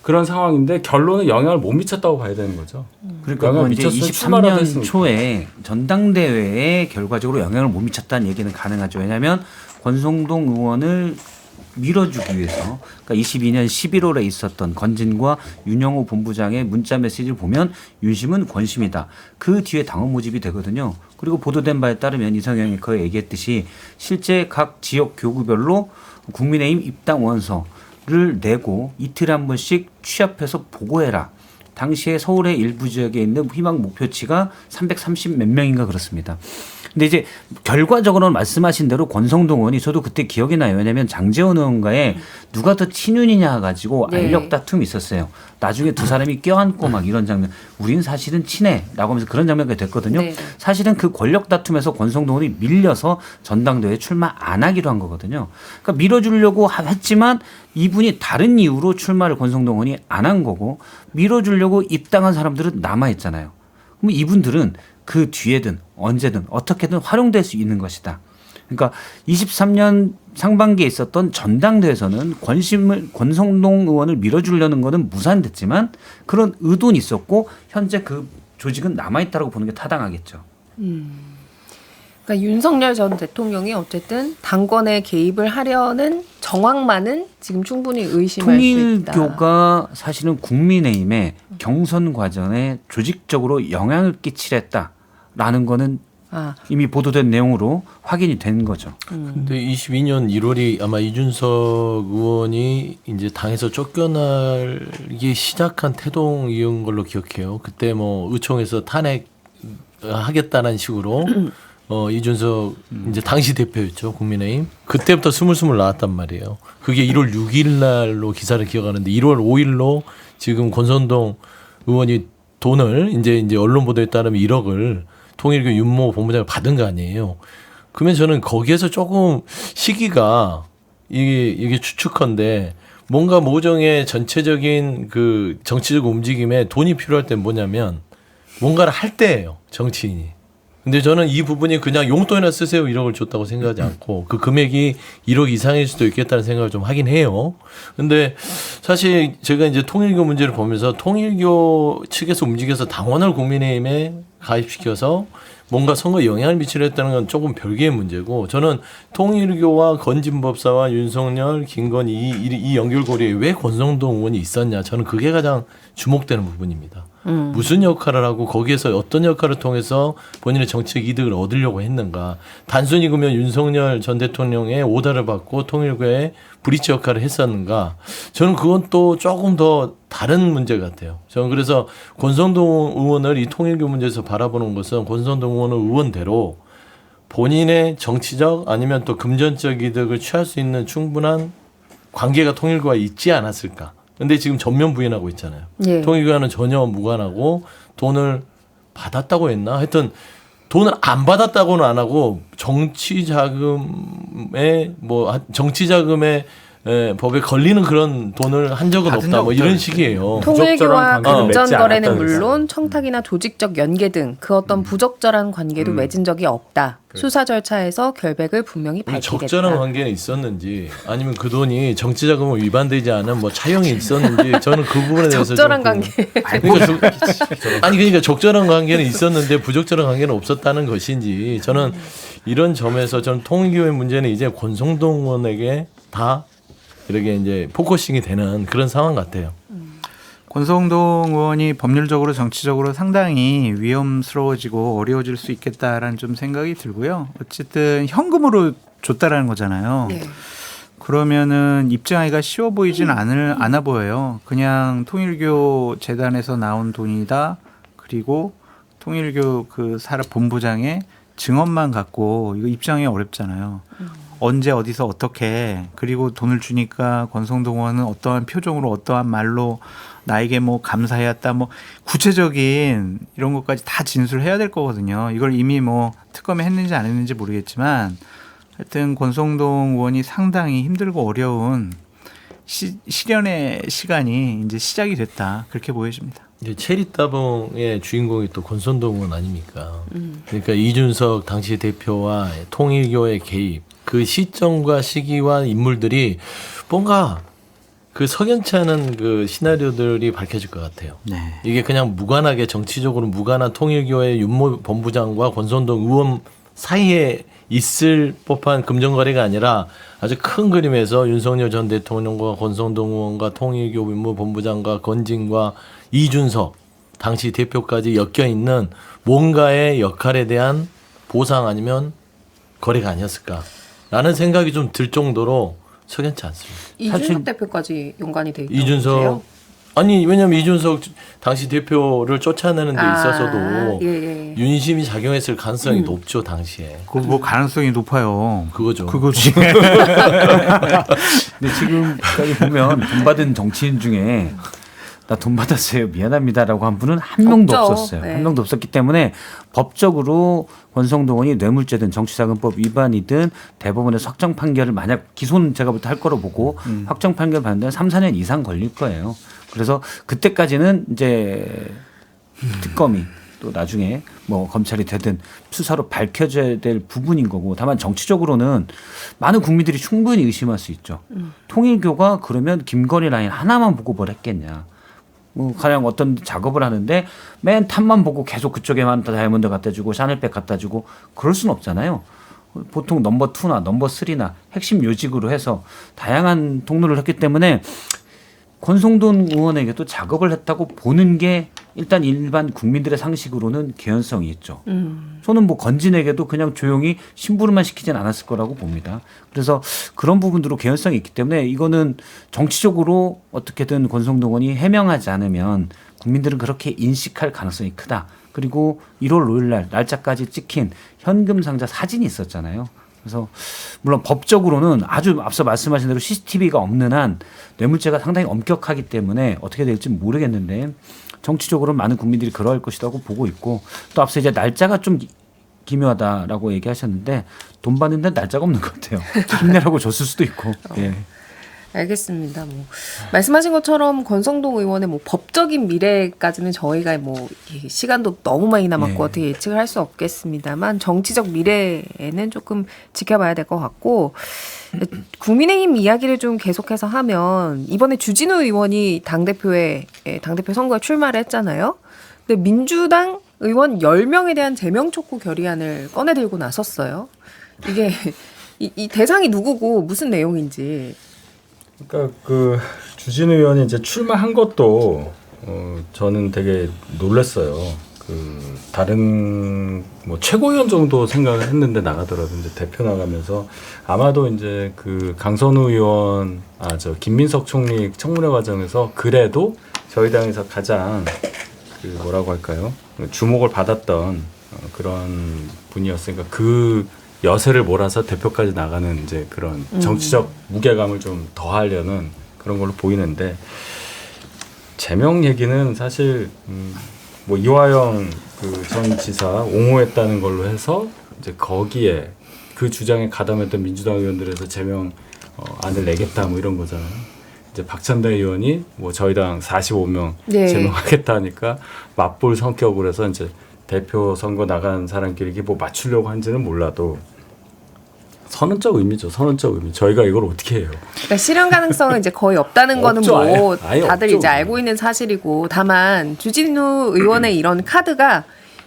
그런 상황인데 결론은 영향을 못 미쳤다고 봐야 되는 거죠. 그러니까 영향을 그건 이제 미쳤으면 출마라도 23년 했으니까. 초에 전당대회에 결과적으로 영향을 못 미쳤다는 얘기는 가능하죠. 왜냐하면 권성동 의원을 밀어주기 위해서 그러니까 22년 11월에 있었던 건진과 윤영호 본부장의 문자 메시지를 보면 윤심은 권심이다. 그 뒤에 당원 모집이 되거든요. 그리고 보도된 바에 따르면 이성영 앵커가 얘기했듯이 실제 각 지역 교구별로 국민의힘 입당 원서를 내고 이틀에 한 번씩 취합해서 보고해라. 당시에 서울의 일부 지역에 있는 희망 목표치가 330 몇 명인가 그렇습니다. 근데 이제 결과적으로는 말씀하신 대로 권성동 의원이 저도 그때 기억이 나요. 왜냐하면 장제원 의원과의 누가 더 친윤이냐 가지고 네. 알력 다툼이 있었어요. 나중에 두 사람이 껴안고 막 이런 장면. 우린 사실은 친해라고 하면서 그런 장면이 됐거든요. 네. 사실은 그 권력 다툼에서 권성동 의원이 밀려서 전당대회에 출마 안 하기로 한 거거든요. 그러니까 밀어주려고 했지만 이분이 다른 이유로 출마를 권성동 의원이 안 한 거고 밀어주려고 입당한 사람들은 남아있잖아요. 그럼 이분들은 그 뒤에든 언제든 어떻게든 활용될 수 있는 것이다. 그러니까 23년 상반기에 있었던 전당대회에서는 권성동 의원을 밀어주려는 거는 무산됐지만 그런 의도는 있었고 현재 그 조직은 남아있다고 보는 게 타당하겠죠. 그러니까 윤석열 전 대통령이 어쨌든 당권에 개입을 하려는 정황만은 지금 충분히 의심할 수 있다. 통일교가 사실은 국민의힘의 경선 과정에 조직적으로 영향을 끼치랬다라는 거는 아, 이미 보도된 내용으로 확인이 된 거죠. 근데 22년 1월이 아마 이준석 의원이 이제 당에서 쫓겨나기 시작한 태동이온 걸로 기억해요. 그때 뭐 의총에서 탄핵하겠다는 식으로 이준석 이제 당시 대표였죠, 국민의힘. 그때부터 스물스물 나왔단 말이에요. 그게 1월 6일 날로 기사를 기억하는데 1월 5일로 지금 권선동 의원이 돈을 이제 언론 보도에 따르면 1억을 통일교 윤모 본부장을 받은 거 아니에요. 그러면 저는 거기에서 조금 시기가 이게 추측컨대 뭔가 모종의 전체적인 그 정치적 움직임에 돈이 필요할 때 뭐냐면 뭔가를 할 때예요, 정치인이. 근데 저는 이 부분이 그냥 용돈이나 쓰세요 1억을 줬다고 생각하지 않고 그 금액이 1억 이상일 수도 있겠다는 생각을 좀 하긴 해요. 근데 사실 제가 이제 통일교 문제를 보면서 통일교 측에서 움직여서 당원을 국민의힘에 가입시켜서 뭔가 선거에 영향을 미치려 했다는 건 조금 별개의 문제고 저는 통일교와 건진법사와 윤석열, 김건희 이 연결고리에 왜 권성동 의원이 있었냐 저는 그게 가장 주목되는 부분입니다. 무슨 역할을 하고 거기에서 어떤 역할을 통해서 본인의 정치적 이득을 얻으려고 했는가. 단순히 그러면 윤석열 전 대통령의 오다를 받고 통일교에 브리지 역할을 했었는가. 저는 그건 또 조금 더 다른 문제 같아요. 저는 그래서 권성동 의원을 이 통일교 문제에서 바라보는 것은 권성동 의원은 의원대로 본인의 정치적 아니면 또 금전적 이득을 취할 수 있는 충분한 관계가 통일교와 있지 않았을까. 근데 지금 전면 부인하고 있잖아요. 예. 통일교와는 전혀 무관하고 돈을 받았다고 했나? 하여튼 돈을 안 받았다고는 안 하고 정치 자금에 법에 걸리는 그런 돈을 한 적은 받은 없다. 적 뭐 이런 없죠. 식이에요. 통일교와 부적절한 관계를 금전 맺지 거래는 않았다 그랬어요. 물론 청탁이나 조직적 연계 등 그 어떤 부적절한 관계도 맺은 적이 없다. 수사 절차에서 결백을 분명히 밝히겠다. 적절한 관계는 있었는지 아니면 그 돈이 정치 자금을 위반되지 않은 뭐 차용이 있었는지 저는 그 부분에 대해서 적절한 좀 관계. 그러니까 적절한 관계는 있었는데 부적절한 관계는 없었다는 것인지 저는 이런 점에서 저는 통일교의 문제는 이제 권성동 의원에게 다 이렇게 이제 포커싱이 되는 그런 상황 같아요. 권성동 의원이 법률적으로 정치적으로 상당히 위험스러워지고 어려워질 수 있겠다라는 좀 생각이 들고요. 어쨌든 현금으로 줬다라는 거잖아요. 네. 그러면은 입증하기가 쉬워 보이진 않아 보여요. 그냥 통일교 재단에서 나온 돈이다. 그리고 통일교 그 사람 본부장의 증언만 갖고 이거 입증하기 어렵잖아요. 언제 어디서 어떻게 그리고 돈을 주니까 권성동 의원은 어떠한 표정으로 어떠한 말로 나에게 뭐 감사해왔다 뭐 구체적인 이런 것까지 다 진술해야 될 거거든요. 이걸 이미 뭐 특검에 했는지 안 했는지 모르겠지만 하여튼 권성동 의원이 상당히 힘들고 어려운 실현의 시간이 이제 시작이 됐다 그렇게 보여집니다. 이제 체리따봉의 주인공이 또 권선동 의원 아닙니까? 그러니까 이준석 당시 대표와 통일교의 개입, 그 시점과 시기와 인물들이 뭔가 그 석연치 않은 그 시나리오들이 밝혀질 것 같아요. 네. 이게 그냥 무관하게 정치적으로 무관한 통일교의 윤모 본부장과 권선동 의원 사이에 있을 법한 금전거래가 아니라 아주 큰 그림에서 윤석열 전 대통령과 권성동 의원과 통일교 윤모 본부장과 건진과 이준석 당시 대표까지 엮여 있는 뭔가의 역할에 대한 보상 아니면 거래가 아니었을까라는 생각이 좀 들 정도로 석연치 않습니다. 이준석 대표까지 연관이 돼 있다고 이준석 보세요? 아니 왜냐면 이준석 당시 대표를 쫓아내는 데 있어서도 예. 윤심이 작용했을 가능성이 높죠 당시에. 그 뭐 가능성이 높아요. 그거죠. 그거지. 근데 지금까지 보면 돈 받은 정치인 중에 나 돈 받았어요 미안합니다라고 한 분은 한 명도 없죠. 없었어요. 네. 한 명도 없었기 때문에 법적으로 권성동 의원이 뇌물죄든 정치자금법 위반이든 대법원에서 확정 판결을 만약 기소는 제가 부터 할 거로 보고 확정 판결 받는다면 3, 4년 이상 걸릴 거예요. 그래서 그때까지는 이제 특검이 또 나중에 뭐 검찰이 되든 수사로 밝혀져야 될 부분인 거고 다만 정치적으로는 많은 국민들이 충분히 의심할 수 있죠. 통일교가 그러면 김건희 라인 하나만 보고 뭘 했겠냐. 뭐 가령 어떤 작업을 하는데 맨 탑만 보고 계속 그쪽에만 다이아몬드 갖다 주고 샤넬백 갖다 주고 그럴 수는 없잖아요. 보통 넘버 2나 넘버 3나 핵심 요직으로 해서 다양한 통로를 했기 때문에 권성동 의원에게도 작업을 했다고 보는 게 일단 일반 국민들의 상식으로는 개연성이 있죠. 저는 뭐 건진에게도 그냥 조용히 심부름만 시키진 않았을 거라고 봅니다. 그래서 그런 부분으로 개연성이 있기 때문에 이거는 정치적으로 어떻게든 권성동 의원이 해명하지 않으면 국민들은 그렇게 인식할 가능성이 크다. 그리고 1월 5일 날 날짜까지 찍힌 현금 상자 사진이 있었잖아요. 그래서 물론 법적으로는 아주 앞서 말씀하신 대로 CCTV가 없는 한 뇌물죄가 상당히 엄격하기 때문에 어떻게 될지 모르겠는데 정치적으로 많은 국민들이 그러할 것이라고 보고 있고 또 앞서 이제 날짜가 좀 기묘하다라고 얘기하셨는데 돈 받는데 날짜가 없는 것 같아요. 힘내라고 줬을 수도 있고. 예. 알겠습니다. 뭐 말씀하신 것처럼 권성동 의원의 뭐 법적인 미래까지는 저희가 뭐 이 시간도 너무 많이 남았고 예. 어떻게 예측을 할 수 없겠습니다만 정치적 미래에는 조금 지켜봐야 될 것 같고 국민의힘 이야기를 좀 계속해서 하면 이번에 주진우 의원이 당대표 선거에 출마를 했잖아요. 근데 민주당 의원 10명에 대한 제명 촉구 결의안을 꺼내 들고 나섰어요. 이게 이 대상이 누구고 무슨 내용인지. 그러니까 그 주진우 의원이 이제 출마한 것도 저는 되게 놀랐어요. 그 다른 뭐 최고위원 정도 생각을 했는데 나가더라도 이제 대표 나가면서 아마도 이제 그 강선우 의원 김민석 총리 청문회 과정에서 그래도 저희 당에서 가장 그 뭐라고 할까요? 주목을 받았던 그런 분이었으니까 그 여세를 몰아서 대표까지 나가는 이제 그런 정치적 무게감을 좀 더하려는 그런 걸로 보이는데 제명 얘기는 사실 뭐 이화영 그 전 지사 옹호했다는 걸로 해서 이제 거기에 그 주장에 가담했던 민주당 의원들에서 제명 안을 내겠다 뭐 이런 거잖아요. 이제 박찬대 의원이 뭐 저희 당 45명 네. 제명하겠다 하니까 맞볼 성격으로 해서 이제 대표 선거 나간 사람끼리 이게 뭐 맞추려고 한지는 몰라도 선언적 의미죠. 선언적 의미. 저희가 이걸 어떻게 해요? 그러니까 실현 가능성은 이제 거의 없다는 거는 없죠. 뭐 아예 다들 없죠. 이제 알고 있는 사실이고 다만 주진우 의원의 이런 카드가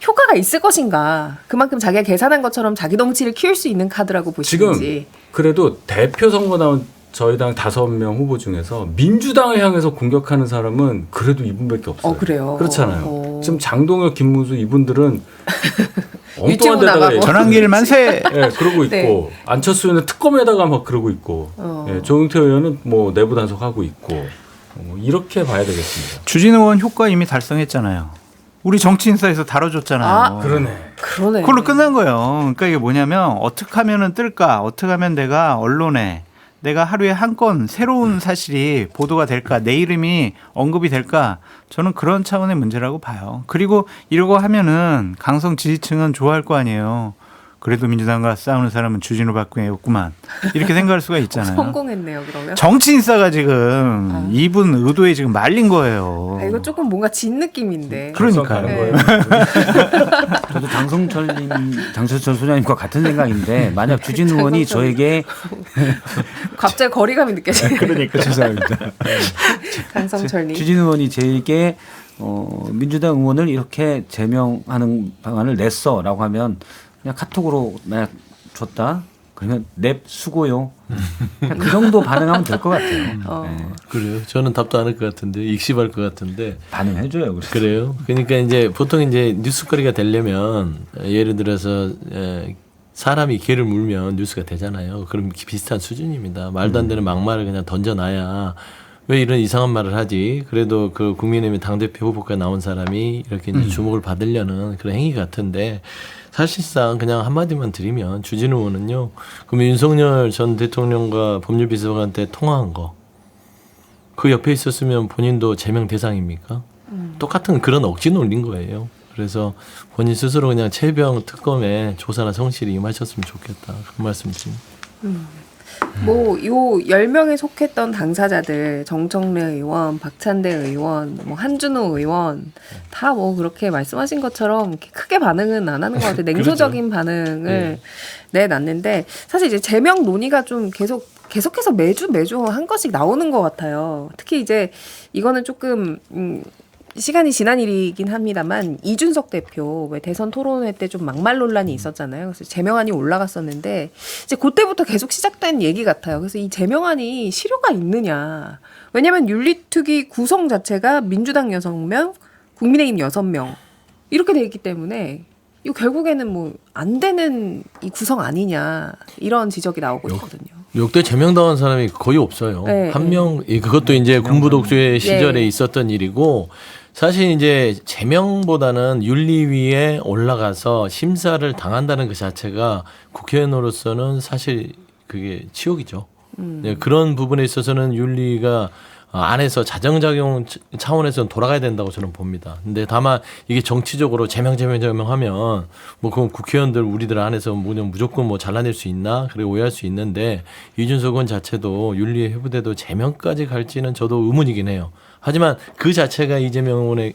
효과가 있을 것인가 그만큼 자기가 계산한 것처럼 자기 덩치를 키울 수 있는 카드라고 보시는지. 지금 그래도 대표 선거 나온 저희 당 5명 후보 중에서 민주당을 향해서 공격하는 사람은 그래도 이분밖에 없어요. 그래요? 그렇잖아요. 지금 장동혁, 김문수 이분들은 엉뚱한 유튜브 데다가 나가고. 전환기를 만세. 예, 그러고 있고 네. 안철수 의원은 특검에다가 막 그러고 있고 조영태 의원은 뭐 내부 단속하고 있고 이렇게 봐야 되겠습니다. 주진우 의원 효과 이미 달성했잖아요. 우리 정치 인사에서 다뤄줬잖아요. 아, 그러네. 그러네. 그걸로 끝난 거예요. 그러니까 이게 뭐냐면 어떻게 하면은 뜰까? 어떻게 하면 내가 언론에 내가 하루에 한 건 새로운 사실이 보도가 될까? 내 이름이 언급이 될까? 저는 그런 차원의 문제라고 봐요. 그리고 이러고 하면은 강성 지지층은 좋아할 거 아니에요. 그래도 민주당과 싸우는 사람은 주진우 박근혜 없구만. 이렇게 생각할 수가 있잖아요. 성공했네요 그러면. 정치 인싸가 지금 이분 의도에 지금 말린 거예요. 아, 이거 조금 뭔가 진 느낌인데. 그러니까요. 네. 저도 장성철 소장님과 같은 생각인데 만약 주진우 의원이 저에게 갑자기 거리감이 느껴지네요. 그러니까 죄송합니다. 강성철님. 주진우 의원이 제게 민주당 의원을 이렇게 제명하는 방안을 냈어라고 하면 그냥 카톡으로 나 줬다. 그러면 넵 수고요. 그냥 그 정도 반응하면 될 것 같아요. 네. 그래요. 저는 답도 안 할 것 같은데 익십할 것 같은데. 반응해줘요. 그래요. 그러니까 이제 보통 이제 뉴스거리가 되려면 예를 들어서 사람이 개를 물면 뉴스가 되잖아요. 그럼 비슷한 수준입니다. 말도 안 되는 막말을 그냥 던져놔야 왜 이런 이상한 말을 하지? 그래도 그 국민의힘 당대표 후보가 나온 사람이 이렇게 이제 주목을 받으려는 그런 행위 같은데 사실상 그냥 한마디만 드리면 주진우 의원은요. 그러면 윤석열 전 대통령과 법률비서관한테 통화한 거 그 옆에 있었으면 본인도 제명 대상입니까? 똑같은 그런 억지 논리인 거예요. 그래서 본인 스스로 그냥 최병 특검에 조사나 성실히 임하셨으면 좋겠다. 그 말씀 드립니다. 뭐 요 10명에 속했던 당사자들 정청래 의원, 박찬대 의원, 뭐 한준호 의원 다 뭐 그렇게 말씀하신 것처럼 이렇게 크게 반응은 안 하는 것 같아요. 냉소적인 반응을 내놨는데 사실 이제 제명 논의가 좀 계속해서 매주 한 건씩 나오는 것 같아요. 특히 이제 이거는 조금 시간이 지난 일이긴 합니다만 이준석 대표 왜 대선 토론회 때 좀 막말 논란이 있었잖아요. 그래서 제명안이 올라갔었는데 이제 그때부터 계속 시작된 얘기 같아요. 그래서 이 제명안이 실효가 있느냐. 왜냐하면 윤리특위 구성 자체가 민주당 6명, 국민의힘 6명 이렇게 돼 있기 때문에 이거 결국에는 뭐 안 되는 이 구성 아니냐 이런 지적이 나오고 있거든요. 역대 제명당한 사람이 거의 없어요. 네, 한 명, 그것도 이제 군부 독재 시절에 있었던 일이고 사실 이제 제명보다는 윤리위에 올라가서 심사를 당한다는 그 자체가 국회의원으로서는 사실 그게 치욕이죠. 네, 그런 부분에 있어서는 윤리가 안에서 자정작용 차원에서는 돌아가야 된다고 저는 봅니다. 근데 다만 이게 정치적으로 제명하면 뭐 그건 국회의원들 우리들 안에서 무조건 뭐 잘라낼 수 있나 그래 오해할 수 있는데 이준석 의원 자체도 윤리에 회부돼도 제명까지 갈지는 저도 의문이긴 해요. 하지만 그 자체가 이재명 의원의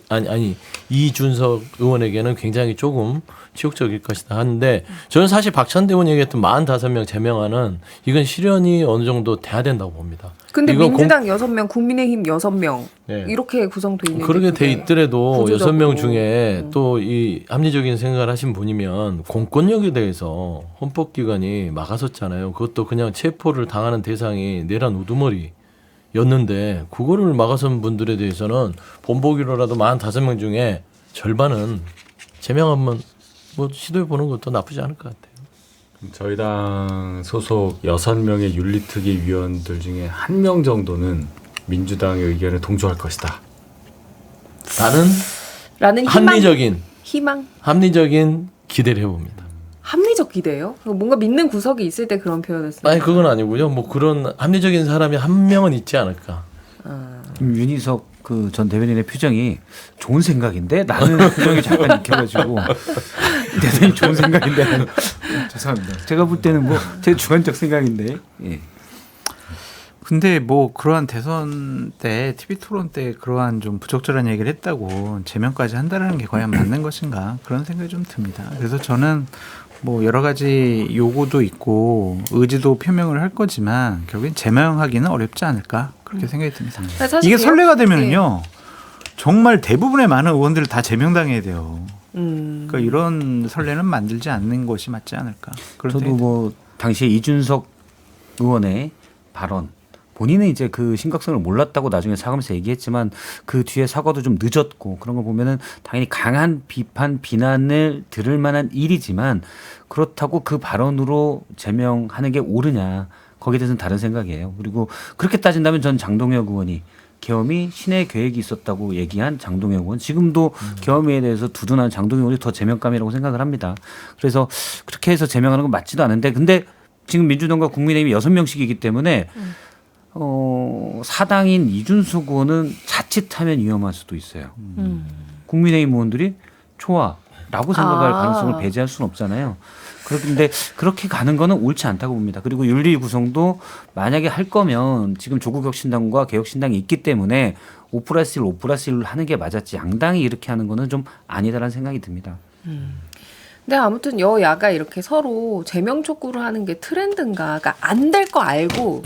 이준석 의원에게는 굉장히 조금 치욕적일 것이다 하는데 저는 사실 박찬대 의원이 얘기했던 45명 제명안은 이건 실현이 어느 정도 돼야 된다고 봅니다. 근데 민주당 6명, 국민의힘 6명 네. 이렇게 구성돼 있는데 그렇게 돼 있더라도 구조적으로. 6명 중에 또 이 합리적인 생각을 하신 분이면 공권력에 대해서 헌법기관이 막았었잖아요. 그것도 그냥 체포를 당하는 대상이 내란 우두머리였는데 그거를 막아선 분들에 대해서는 본보기로라도 45명 중에 절반은 제명 한번 뭐 시도해보는 것도 나쁘지 않을 것 같아요. 저희 당 소속 6명의 윤리특위 위원들 중에 1명 정도는 민주당의 의견에 동조할 것이다. 라는 희망? 합리적인 기대를 해봅니다. 합리적 기대예요? 뭔가 믿는 구석이 있을 때 그런 표현을 쓰는 아니 그건 아니고요. 뭐 그런 합리적인 사람이 한 명은 있지 않을까. 윤희석 그 전 대변인의 표정이 좋은 생각인데 나는 표정이 잠깐 익혀가지고 대단히 좋은 생각인데 나는 죄송합니다. 제가 볼 때는 뭐 제 주관적 생각인데. 예. 근데 뭐 그러한 대선 때 TV 토론 때 그러한 좀 부적절한 얘기를 했다고 제명까지 한다는 게 과연 맞는 것인가 그런 생각이 좀 듭니다. 그래서 저는 뭐 여러 가지 요구도 있고 의지도 표명을 할 거지만 결국엔 제명하기는 어렵지 않을까 그렇게 생각이 듭니다. 이게 선례가 되면요 정말 대부분의 많은 의원들을 다 제명당해야 돼요. 그러니까 이런 선례는 만들지 않는 것이 맞지 않을까. 저도 뭐 당시에 이준석 의원의 발언 본인은 이제 그 심각성을 몰랐다고 나중에 사과하면서 얘기했지만 그 뒤에 사과도 좀 늦었고 그런 거 보면은 당연히 강한 비난을 들을 만한 일이지만 그렇다고 그 발언으로 제명하는 게 옳으냐 거기에 대해서는 다른 생각이에요. 그리고 그렇게 따진다면 전 장동혁 의원이 계엄이 신의 계획이 있었다고 얘기한 장동혁 의원 지금도 계엄에 대해서 두둔한 장동혁 의원이 더 제명감이라고 생각을 합니다. 그래서 그렇게 해서 제명하는 건 맞지도 않은데 근데 지금 민주당과 국민의힘이 6명씩이기 때문에 사당인 이준석 의원은 자칫하면 위험할 수도 있어요. 국민의힘 의원들이 좋아라고 생각할 가능성을 배제할 수는 없잖아요. 그런데 그렇게 가는 거는 옳지 않다고 봅니다. 그리고 윤리 구성도 만약에 할 거면 지금 조국혁신당과 개혁신당이 있기 때문에 5+1, 5+1로 하는 게 맞았지 양당이 이렇게 하는 거는 좀 아니다라는 생각이 듭니다. 근데 아무튼 여야가 이렇게 서로 제명 촉구를 하는 게 트렌드인가? 그러니까 안 될 거 알고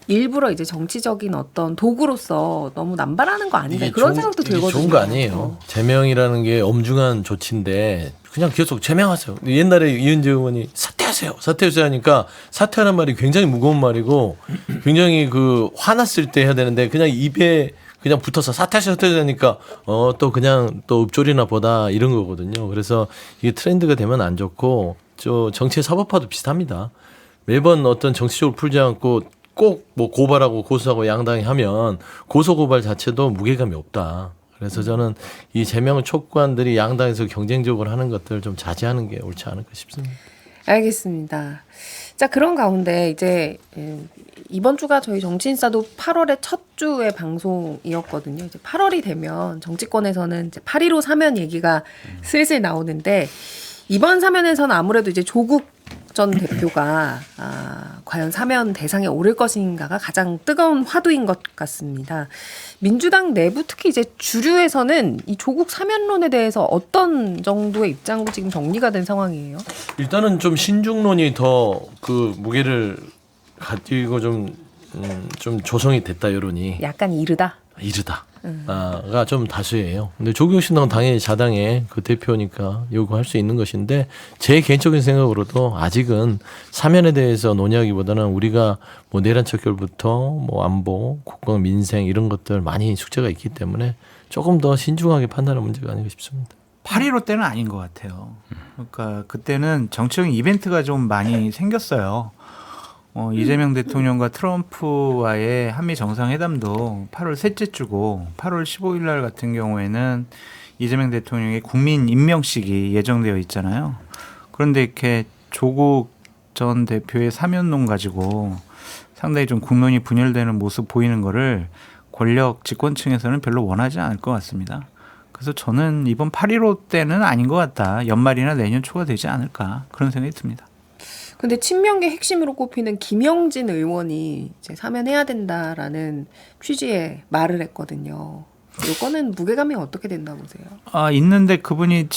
일부러 이제 정치적인 어떤 도구로서 너무 남발하는 거 아닌가? 그런 생각도 이게 들거든요. 좋은 거 아니에요. 제명이라는 게 엄중한 조치인데 그냥 계속 제명하세요. 옛날에 이은재 의원이 사퇴하세요. 사퇴하세요 하니까 사퇴하는 말이 굉장히 무거운 말이고 굉장히 그 화났을 때 해야 되는데 그냥 입에 그냥 붙어서 사퇴하니까 또 그냥 또 읍조리나 보다 이런 거거든요. 그래서 이게 트렌드가 되면 안 좋고 저 정치의 사법화도 비슷합니다. 매번 어떤 정치적으로 풀지 않고 꼭 뭐 고발하고 고소하고 양당이 하면 고소 고발 자체도 무게감이 없다. 그래서 저는 이 제명 촉구안들이 양당에서 경쟁적으로 하는 것들을 좀 자제하는 게 옳지 않을까 싶습니다. 알겠습니다. 자, 그런 가운데 이제 이번 주가 저희 정치인싸도 8월의 첫 주의 방송이었거든요. 이제 8월이 되면 정치권에서는 이제 8.15 사면 얘기가 슬슬 나오는데 이번 사면에서는 아무래도 이제 조국 전 대표가 과연 사면 대상에 오를 것인가가 가장 뜨거운 화두인 것 같습니다. 민주당 내부 특히 이제 주류에서는 이 조국 사면론에 대해서 어떤 정도의 입장으로 지금 정리가 된 상황이에요? 일단은 좀 신중론이 더 그 무게를 가지고 좀 조성이 됐다 여론이 약간 이르다. 이르다가 좀 다수예요. 근데 조국혁신당은 당연히 자당의 그 대표니까 요구할 수 있는 것인데 제 개인적인 생각으로도 아직은 사면에 대해서 논의하기보다는 우리가 뭐 내란 척결부터 뭐 안보, 국방, 민생 이런 것들 많이 숙제가 있기 때문에 조금 더 신중하게 판단할 문제가 아닌가 싶습니다. 8.15 때는 아닌 것 같아요. 그러니까 그때는 정치적인 이벤트가 좀 많이 생겼어요. 이재명 대통령과 트럼프와의 한미 정상회담도 8월 셋째 주고 8월 15일 날 같은 경우에는 이재명 대통령의 국민 임명식이 예정되어 있잖아요. 그런데 이렇게 조국 전 대표의 사면론 가지고 상당히 좀 국론이 분열되는 모습 보이는 거를 권력 집권층에서는 별로 원하지 않을 것 같습니다. 그래서 저는 이번 8.15 때는 아닌 것 같다. 연말이나 내년 초가 되지 않을까 그런 생각이 듭니다. 근데 친명계 핵심으로 꼽히는 김영진 의원이 이제 사면해야 된다라는 취지의 말을 했거든요. 이거는 무게감이 어떻게 된다 보세요? 있는데 그분이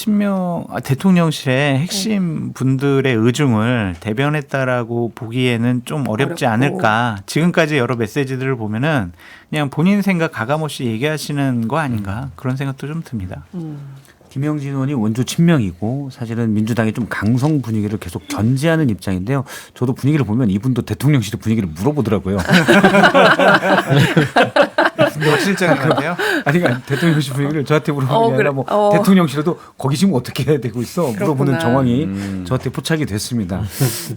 대통령실의 핵심 분들의 의중을 대변했다라고 보기에는 좀 어렵지 어렵고. 않을까. 지금까지 여러 메시지들을 보면은 그냥 본인 생각 가감없이 얘기하시는 거 아닌가 그런 생각도 좀 듭니다. 김영진 의원이 원조 친명이고 사실은 민주당이 좀 강성 분위기를 계속 견제하는 입장인데요. 저도 분위기를 보면 이분도 대통령실의 분위기를 물어보더라고요. 실장인데요? 아니, 그러니까 대통령실 분위기를 저한테 물어보는 게 아니라 뭐 대통령실에도 거기 지금 어떻게 해야 되고 있어 물어보는 그렇구나. 정황이 저한테 포착이 됐습니다.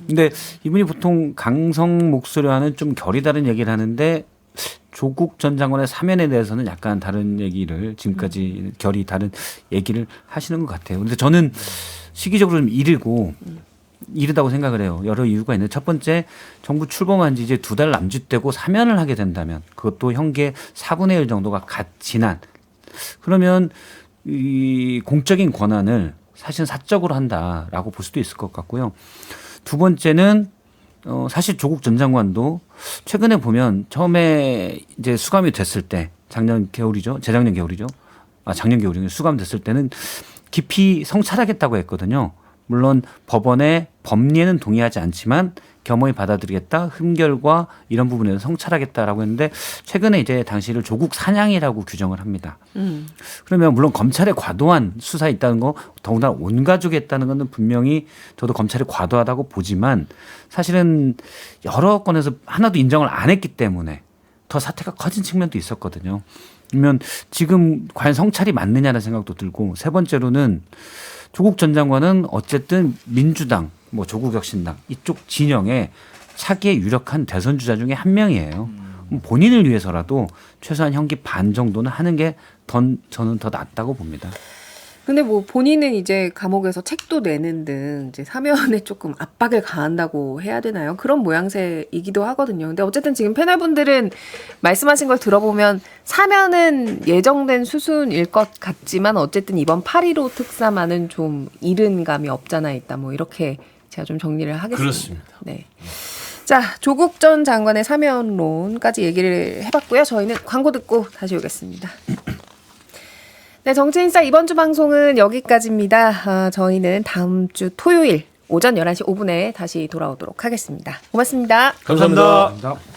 근데 이분이 보통 강성 목소리와는 좀 결이 다른 얘기를 하는데 조국 전 장관의 사면에 대해서는 약간 다른 얘기를 지금까지 결이 다른 얘기를 하시는 것 같아요. 근데 저는 시기적으로 좀 이르다고 생각을 해요. 여러 이유가 있는데 첫 번째 정부 출범한 지 이제 2달 남짓되고 사면을 하게 된다면 그것도 형계 4분의 1 정도가 갓 지난 그러면 이 공적인 권한을 사실 사적으로 한다라고 볼 수도 있을 것 같고요. 두 번째는 사실 조국 전 장관도 최근에 보면 처음에 이제 수감이 됐을 때 재작년 겨울이죠. 작년 겨울이죠. 수감됐을 때는 깊이 성찰하겠다고 했거든요. 물론 법원의 법리에는 동의하지 않지만 겸허히 받아들이겠다. 흠결과 이런 부분에서 성찰하겠다라고 했는데 최근에 이제 당시를 조국 사냥이라고 규정을 합니다. 그러면 물론 검찰의 과도한 수사에 있다는 거 더군다나 온 가족이 했다는 것은 분명히 저도 검찰이 과도하다고 보지만 사실은 여러 건에서 하나도 인정을 안 했기 때문에 더 사태가 커진 측면도 있었거든요. 그러면 지금 과연 성찰이 맞느냐는 생각도 들고 세 번째로는 조국 전 장관은 어쨌든 민주당, 뭐 조국혁신당 이쪽 진영의 차기의 유력한 대선 주자 중에 한 명이에요. 본인을 위해서라도 최소한 형기 반 정도는 하는 게 저는 더 낫다고 봅니다. 근데 뭐 본인은 이제 감옥에서 책도 내는 등 이제 사면에 조금 압박을 가한다고 해야 되나요? 그런 모양새이기도 하거든요. 근데 어쨌든 지금 패널분들은 말씀하신 걸 들어보면 사면은 예정된 수순일 것 같지만 어쨌든 이번 8.15 특사만은 좀 이른 감이 없잖아 있다. 뭐 이렇게 제가 좀 정리를 하겠습니다. 그렇습니다. 네. 자, 조국 전 장관의 사면론까지 얘기를 해봤고요. 저희는 광고 듣고 다시 오겠습니다. 네, 정치인사 이번 주 방송은 여기까지입니다. 저희는 다음 주 토요일 오전 11시 5분에 다시 돌아오도록 하겠습니다. 고맙습니다. 감사합니다. 감사합니다.